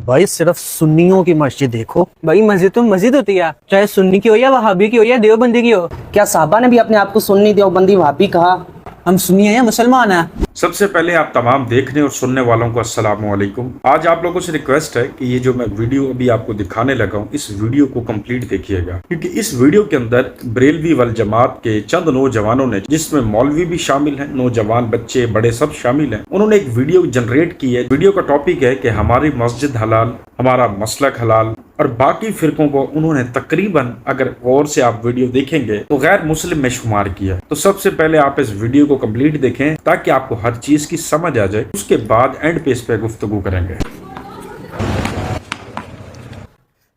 भाई सिर्फ सुन्नियों की मस्जिद देखो। भाई मस्जिद तो मस्जिद होती है, चाहे सुन्नी की हो या वहाबी की हो या देवबंदी की हो। क्या साहबा ने भी अपने आप को सुन्नी देवबंदी वहाबी कहा? हम सुन्नी हैं या मुसलमान हैं। सबसे पहले आप तमाम देखने और सुनने वालों को अस्सलाम वालेकुम। आज आप लोगों से रिक्वेस्ट है कि ये जो मैं वीडियो अभी आपको दिखाने लगा हूँ, इस वीडियो को कंप्लीट देखिएगा, क्योंकि इस वीडियो के अंदर बरेलवी वल जमात के चंद नौजवानों ने, जिसमें मौलवी भी शामिल हैं, नौजवान बच्चे बड़े सब शामिल हैं, उन्होंने एक वीडियो जनरेट की है। वीडियो का टॉपिक है कि हमारी मस्जिद हलाल, हमारा मसलक हलाल, और बाकी फिरकों को उन्होंने तकरीबन, अगर गौर से आप वीडियो देखेंगे तो गैर मुस्लिम में शुमार किया। तो सबसे पहले आप इस वीडियो को कंप्लीट देखें ताकि आपको हर चीज की समझ आ जाए, उसके बाद एंड पे इस पे गुफ्तगू करेंगे।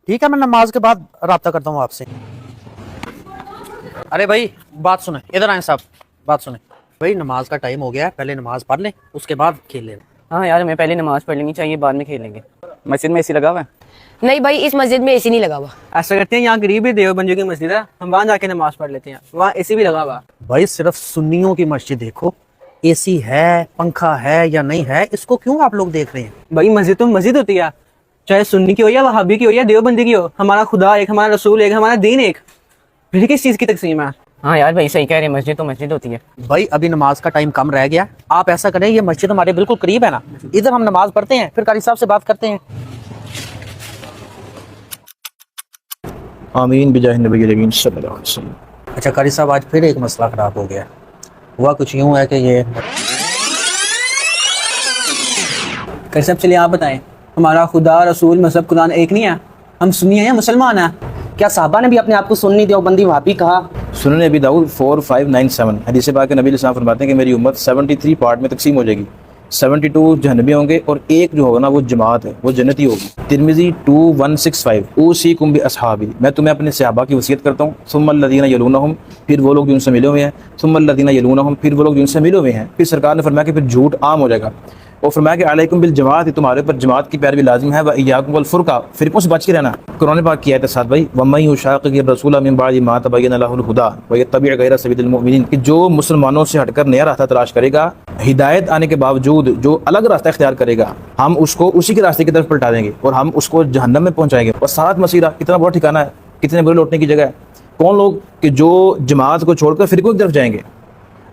ठीक है, मैं नमाज के बाद राब्ता करता हूँ आपसे। अरे भाई बात सुने, इधर आए साहब, बात सुने। भाई नमाज का टाइम हो गया है, पहले नमाज पढ़ लें, उसके बाद खेल लेना। हाँ यार, हमें पहले नमाज पढ़ लेनी चाहिए, बाद में खेलेंगे। मस्जिद में एसी लगा हुआ है? नहीं भाई, इस मस्जिद में एसी नहीं लगा हुआ। ऐसा करते हैं, यहाँ गरीब ही देवबंदी की मस्जिद है, हम वहाँ जाके नमाज पढ़ लेते हैं, वहाँ एसी भी लगा हुआ। भाई सिर्फ सुन्नियों की मस्जिद देखो, एसी है, पंखा है या नहीं है, इसको क्यों आप लोग देख रहे हैं? भाई मस्जिद तो मस्जिद होती है, चाहे सुन्नी की हो या वहाबी की हो या देवबंदी की हो। हमारा खुदा एक, हमारा रसूल एक, हमारा दीन एक। फिर किस चीज़ की तकसीम है? हाँ यार भाई सही कह रहे हैं, मस्जिद तो मस्जिद होती है। भाई अभी नमाज का टाइम कम रह गया, आप ऐसा करें, ये मस्जिद हमारे बिल्कुल करीब है ना, इधर हम नमाज पढ़ते हैं, फिर कारी साहब से बात करते हैं। आमीन बिजाह नबी अमीन सल्लल्लाहु अलैहि वसल्लम। अच्छा कारी साहब, आज फिर एक मसला खराब हो गया। हुआ कुछ यूँ है कि ये कैसे, चलिए आप बताएं, हमारा खुदा रसूल मजहब कुरान एक नहीं है, हम सुन्नी हैं या मुसलमान हैं। क्या साहबा ने भी अपने आप को सुन्नी देवबंदी वहाबी कहा? सुनन अबी दाऊद 4597 हदीस पाक के नबी अलैहि सल्लम फरमाते हैं कि मेरी उम्मत 73 पार्ट में तकसीम हो जाएगी। 72 जहन्नमी होंगे और एक जो होगा ना वो जमात है, वो जन्नती होगी। तिरमिज़ी 2165 ऊसीकुम बि अस्हाबी, मैं तुम्हें अपने सहाबा की वसीयत करता हूँ। सुम्मल लदीना यलूनहुम, फिर वो लोग जो उनसे मिले हुए हैं। सुम्मल लदीना यलूनहुम, फिर वो लोग जो उनसे मिले हुए हैं। फिर सरकार ने फरमाया कि फिर झूठ आम हो जाएगा। और फरमाया कि अलैकुम बिल जमात, तुम्हारे पर जमात की पैरवी लाजिम है। व इय्याकुम वल फुरका, फिरकों से बच के रहना। कुरान पाक की आयत है साथ भाई, वमन युशाक़िक़ि रसूला मिन बअदि मा तबय्यन लहुल हुदा व यत्तबि गैरा सबीलिल मुमिनीन, कि जो मुसलमानों से हटकर नया रास्ता तलाश करेगा, हिदायत आने के बावजूद जो अलग रास्ता इख्तियार करेगा, हम उसको उसी के रास्ते की तरफ पलटा देंगे और हम उसको जहन्नम में पहुंचाएंगे। और सात मसीरा, कितना बड़ा ठिकाना है, कितने बुरे लौटने की जगह है। कौन लोग कि जो जमात को छोड़कर फिरकों की तरफ जाएंगे।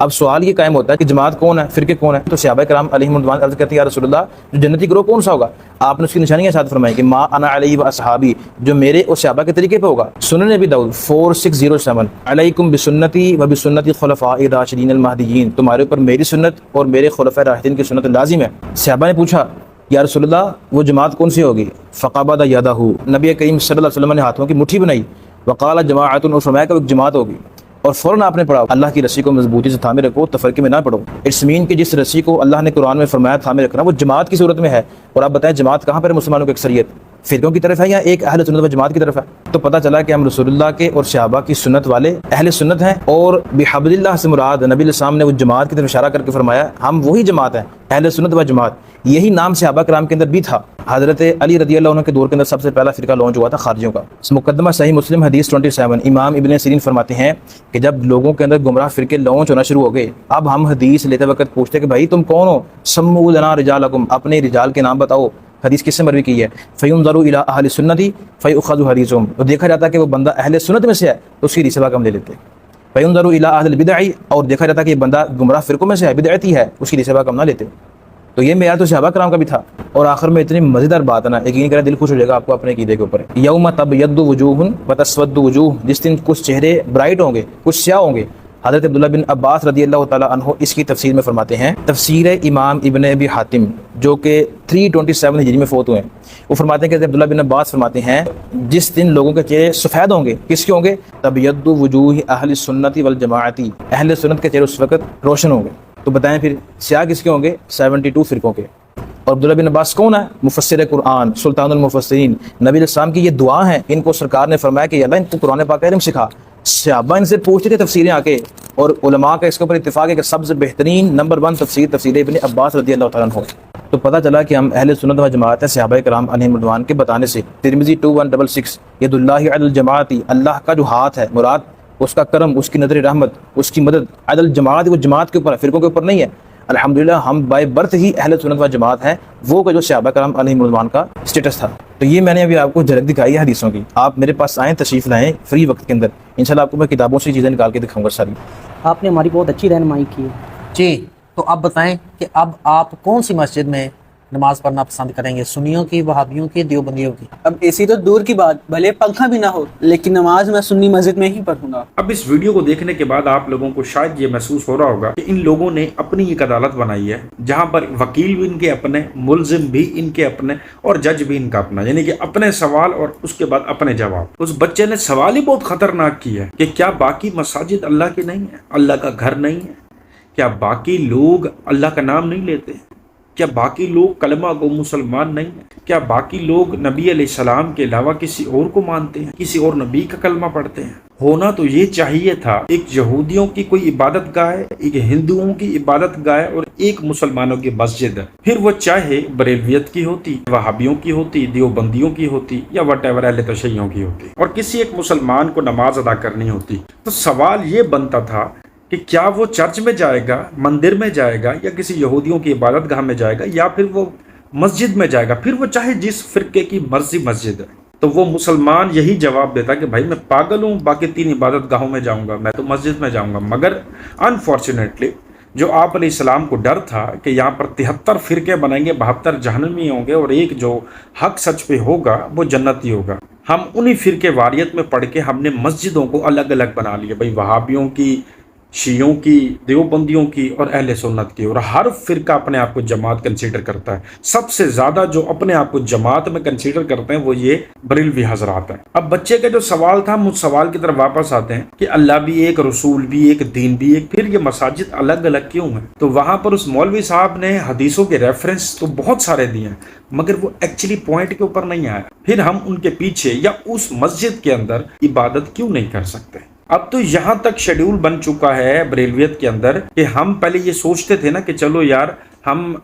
अब सवाल ये कायम होता है कि जमात कौन है, फिरके कौन है। तो सहाबा कराम अलैहिमुर्रिदवान अर्ज़ करते हैं, या रसूलल्लाह, जो जन्नती ग्रोह कौन सा होगा? आपने उसकी निशानियां साथ फरमाई कि मा अना अलैहि व अस्हाबी, जो मेरे और सहाबा के तरीके पे होगा। सुनन अबी दाऊद 4607 अलैकुम बिसुन्नती व बिसुन्नति खुलफाए राशिदीन अल महदियीन, तुम्हारे ऊपर मेरी सुन्नत और मेरे खुलफाए राशिदीन की सुन्नत लाजिम है। सहाबा ने पूछा, या रसूलल्लाह वो जमात कौन सी होगी? फ़क़बदा यदहू, नबी करीम सल्लल्लाहु अलैहि वसल्लम ने हाथों की मुट्ठी बनाई। वक़ाल जमाअतुन, और फरमाया कि एक जमात होगी। और फ़ौरन आपने पढ़ा, अल्लाह की रस्सी को मजबूती से थामे रखो, तफरके में ना पढ़ो। इट्स मीन कि जिस रस्सी को अल्लाह ने कुरान में फरमाया थामे रखना, वो जमात की सूरत में है। और आप बताएं जमात कहाँ पर है? मुसलमानों की अक्सरियत फिरकों की तरफ है या एक अहले सुन्नत व जमात की तरफ है? तो पता चला कि हम रसूलुल्लाह के और सहाबा की सुन्नत वाले अहले सुन्नत हैं। और बिहब्लिल्लाह से मुराद नबी अलैहि ने वो जमात की तरफ इशारा करके फरमाया, हम वही जमात हैं, अहले सुन्नत व जमात। यही नाम सहाबा कराम के अंदर भी था। हज़रत अली रज़ियल्लाहु अन्हु के दौर के अंदर सबसे पहला फ़िरका लॉन्च हुआ था खारिजियों का। मुक़द्दमा सही मुस्लिम हदीस 27, इमाम इब्न सीरीन फरमाते हैं कि जब लोगों के अंदर गुमराह फ़िरके लॉन्च होना शुरू हो गए, अब हम हदीस लेते वक्त पूछते कि भाई तुम कौन हो? सम्मू लना रिजालकुम, अपने रिजाल के नाम बताओ। हदीस किससे मरवी की है? फ़युनज़रु इला अहली सुन्नती फ़युख़ज़ु हदीसुहुम, तो देखा जाता है कि वो बंदा अहले सुन्नत में से है तो उसकी रिसवा हम ले लेते। फ़युनज़रु इला अहलिल बिदअ, और देखा जाता है कि ये बंदा गुमराह फ़िरकों में से है, बिदअती है, उसकी रिसवा हम ना लेते। तो ये मेरा तो सहाबा कराम का भी था। और आखिर में इतनी मज़ेदार बात है ना, यकीन करें दिल खुश हो जाएगा आपको अपने कीदे के ऊपर। यौम तबयद्दु वजूहुन व तस्वद्दु वजूह, जिस दिन कुछ चेहरे ब्राइट होंगे, कुछ स्याह होंगे। हज़रत अब्दुल्लाह बिन अब्बास रज़ियल्लाहु ताला अन्हु इसकी तफसीर में फरमाते हैं, तफसीर इमाम इब्न अबी हातिम जो कि 327 हिजरी में फ़ौत हुए हैं, वो फरमाते हैं कि अब्दुल्लाह बिन अब्बास फरमाते हैं, जिस दिन लोगों के चेहरे सफ़ेद होंगे, किसके होंगे? तबयद्दु वजूह अहले सुन्नति वल जमाअती, अहले सुन्नत के चेहरे उस वक्त रोशन होंगे। तो बताएं फिर स्याह किसके होंगे? 72 फ़िरकों के। और अब्दुल्लाह बिन अब्बास कौन है? मुफस्सिर कुरान, सुल्तानुल मुफस्सिरीन। नबी अलैहि की ये दुआ है, इनको सरकार ने फरमाया कि अल्लाह इनको कुरान पाक का इल्म सिखा। सहाबा इनसे पूछते थे तफसीरें आके, और उलमा का इसके ऊपर इत्तिफाक है कि सबसे बेहतरीन नंबर 1 तफसीर इब्न अब्बास रज़ियल्लाहु ताला अन्हु। तो पता चला कि हम अहले सुन्नत व जमात हैं सहाबा कराम अलैहिमुर्रिदवान के बताने से। तिरमिज़ी 2166 यदुल्लाहि अलल जमाअती, अल्लाह का जो हाथ है मुराद उसका करम, उसकी नज़र रहमत, उसकी मदद, अदल जमात, वो जमात के ऊपर है, फिरकों के ऊपर नहीं है। الحمدللہ ہم بائی برتھ ہی اہل سنت و جماعت ہیں، وہ کا جو صحابہ کرام علیہم رضوان کا اسٹیٹس تھا۔ تو یہ میں نے ابھی آپ کو جھلک دکھائی ہے حدیثوں کی، آپ میرے پاس آئیں، تشریف لائیں فری وقت کے اندر، انشاءاللہ آپ کو میں کتابوں سے چیزیں نکال کے دکھاؤں گا ساری۔ آپ نے ہماری بہت اچھی رہنمائی کی ہے۔ جی تو اب بتائیں کہ اب آپ کون سی مسجد میں نماز پڑھنا پسند کریں گے، سنیوں کی، وہابیوں کی، دیوبندیوں کی؟ اب اسی تو دور کی بات، بھلے پنکھا بھی نہ ہو لیکن نماز میں سنی مسجد میں ہی پڑھوں گا۔ اب اس ویڈیو کو دیکھنے کے بعد آپ لوگوں کو شاید یہ محسوس ہو رہا ہوگا کہ ان لوگوں نے اپنی ایک عدالت بنائی ہے جہاں پر وکیل بھی ان کے اپنے، ملزم بھی ان کے اپنے اور جج بھی ان کا اپنا، یعنی کہ اپنے سوال اور اس کے بعد اپنے جواب۔ اس بچے نے سوال ہی بہت خطرناک کیا ہے کہ کیا باقی مساجد اللہ کی نہیں ہے، اللہ کا گھر نہیں ہے؟ کیا باقی لوگ اللہ کا نام نہیں لیتے؟ کیا باقی لوگ کلمہ گو مسلمان نہیں ہیں؟ کیا باقی لوگ نبی علیہ السلام کے علاوہ کسی اور کو مانتے ہیں، کسی اور نبی کا کلمہ پڑھتے ہیں؟ ہونا تو یہ چاہیے تھا، ایک یہودیوں کی کوئی عبادت گاہ ہے، ایک ہندوؤں کی عبادت گاہ ہے اور ایک مسلمانوں کی مسجد ہے، پھر وہ چاہے بریلویت کی ہوتی، وہابیوں کی ہوتی، دیوبندیوں کی ہوتی یا وٹ ایور اہل تشیعوں کی ہوتی، اور کسی ایک مسلمان کو نماز ادا کرنی ہوتی۔ تو سوال یہ بنتا تھا کہ کیا وہ چرچ میں جائے گا، مندر میں جائے گا، یا کسی یہودیوں کی عبادت گاہ میں جائے گا، یا پھر وہ مسجد میں جائے گا، پھر وہ چاہے جس فرقے کی مرضی مسجد ہے۔ تو وہ مسلمان یہی جواب دیتا کہ بھائی میں پاگل ہوں، باقی 3 عبادت گاہوں میں جاؤں گا، میں تو مسجد میں جاؤں گا۔ مگر انفارچونیٹلی جو آپ علیہ السلام کو ڈر تھا کہ یہاں پر 73 فرقے بنیں گے، 72 جہنمی ہوں گے اور ایک جو حق سچ پہ ہوگا وہ جنتی ہوگا، ہم انہی فرقے واریت میں پڑھ کے ہم نے مسجدوں کو الگ الگ بنا لیا، بھائی وہابیوں کی، شیعوں کی، دیوبندیوں کی اور اہل سنت کی، اور ہر فرقہ اپنے آپ کو جماعت کنسیڈر کرتا ہے۔ سب سے زیادہ جو اپنے آپ کو جماعت میں کنسیڈر کرتے ہیں وہ یہ بریلوی حضرات ہیں۔ اب بچے کا جو سوال تھا، ہم اس سوال کی طرف واپس آتے ہیں کہ اللہ بھی ایک، رسول بھی ایک، دین بھی ایک، پھر یہ مساجد الگ الگ کیوں ہیں؟ تو وہاں پر اس مولوی صاحب نے حدیثوں کے ریفرنس تو بہت سارے دیے ہیں، مگر وہ ایکچولی پوائنٹ کے اوپر نہیں آیا۔ پھر ہم ان کے پیچھے یا اس مسجد کے اندر عبادت کیوں نہیں کر سکتے؟ اب تو یہاں تک شیڈیول بن چکا ہے بریلویت کے اندر کہ ہم پہلے یہ سوچتے تھے نا کہ چلو یار ہم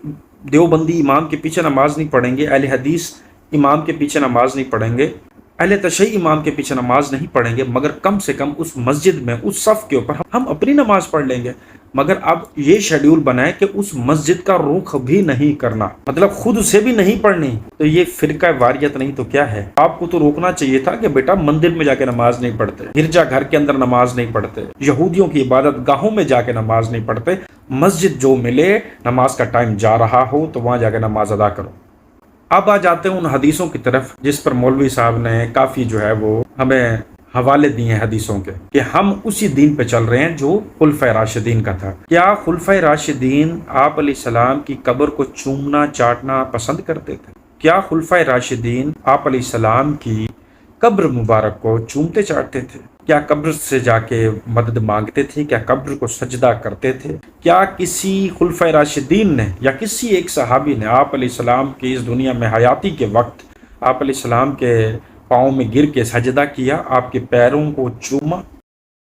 دیوبندی امام کے پیچھے نماز نہیں پڑھیں گے، اہل حدیث امام کے پیچھے نماز نہیں پڑھیں گے، اہل تشیع امام کے پیچھے نماز نہیں پڑھیں گے، مگر کم سے کم اس مسجد میں، اس صف کے اوپر ہم اپنی نماز پڑھ لیں گے۔ مگر اب یہ شیڈیول بنا ہے کہ اس مسجد کا رخ بھی نہیں کرنا، مطلب خود سے بھی نہیں پڑھنی۔ تو یہ فرقہ واریت نہیں تو کیا ہے؟ آپ کو تو روکنا چاہیے تھا کہ بیٹا مندر میں جا کے نماز نہیں پڑھتے، گرجا گھر کے اندر نماز نہیں پڑھتے، یہودیوں کی عبادت گاہوں میں جا کے نماز نہیں پڑھتے، مسجد جو ملے، نماز کا ٹائم جا رہا ہو تو وہاں جا کے نماز ادا کرو۔ اب آ جاتے ہیں ان حدیثوں کی طرف جس پر مولوی صاحب نے کافی جو ہے وہ ہمیں حوالے دیے ہیں حدیثوں کے، کہ ہم اسی دین پہ چل رہے ہیں جو خلفائے راشدین کا تھا۔ کیا خلفائے راشدین آپ علیہ السلام کی قبر کو چومنا چاٹنا پسند کرتے تھے؟ کیا خلفائے راشدین آپ علیہ السلام کی قبر مبارک کو چومتے چاٹتے تھے؟ کیا قبر سے جا کے مدد مانگتے تھے؟ کیا قبر کو سجدہ کرتے تھے؟ کیا کسی خلفائے راشدین نے یا کسی ایک صحابی نے آپ علیہ السلام کی اس دنیا میں حیاتی کے وقت آپ علیہ السلام کے پاؤں میں گر کے سجدہ کیا، آپ کے پیروں کو چوما؟